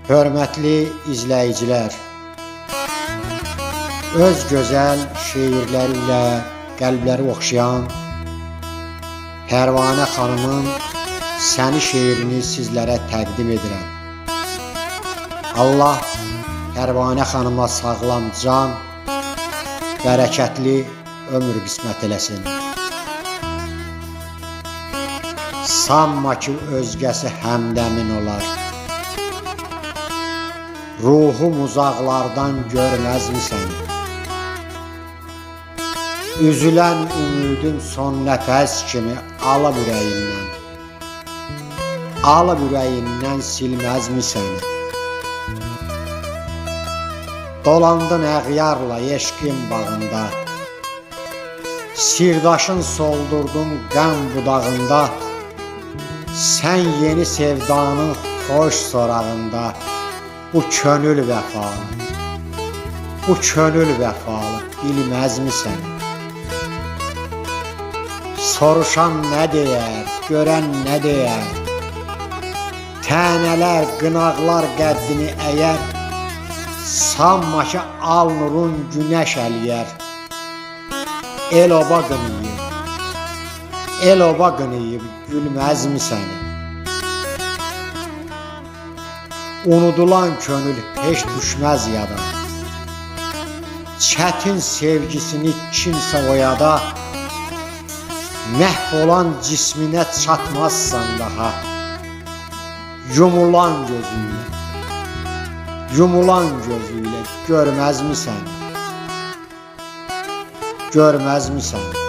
Hörmətli izləyicilər, öz gözəl şeirləri ilə qəlbləri oxşayan Pərvanə xanımın Səni şeirini sizlərə təqdim edirəm. Allah Pərvanə xanıma sağlam can, bərəkətli ömür qismət eləsin. Sanma ki, özgəsi həmdəmin olar. Ruhum uzaqlardan görməzmi səni? Üzülən ümidin son nəfəs kimi alıb ürəyindən, alıb ürəyindən silməzmi səni? Dolandın əğyarla eşqin bağında, sirdaşın soldurdun qəm budağında, sən yeni sevdanın xoş sorağında, bu könül vəfalı, bu könül vəfalı bilməzmi səni? Soruşan nə deyər, görən nə deyər? Tənələr, qınaqlar qəddini əyər, sanma ki, al nurun günəş əliyər. El-oba qınıyıb, el-oba qınıyıb gülməzmi səni? Unudulan könül heç düşməz yada, çətin sevgisini kimsə oyada, məhv olan cisminə çatmazsan daha. Yumulan gözüyle, yumulan gözüyle görməzmi səni? Görməzmi səni?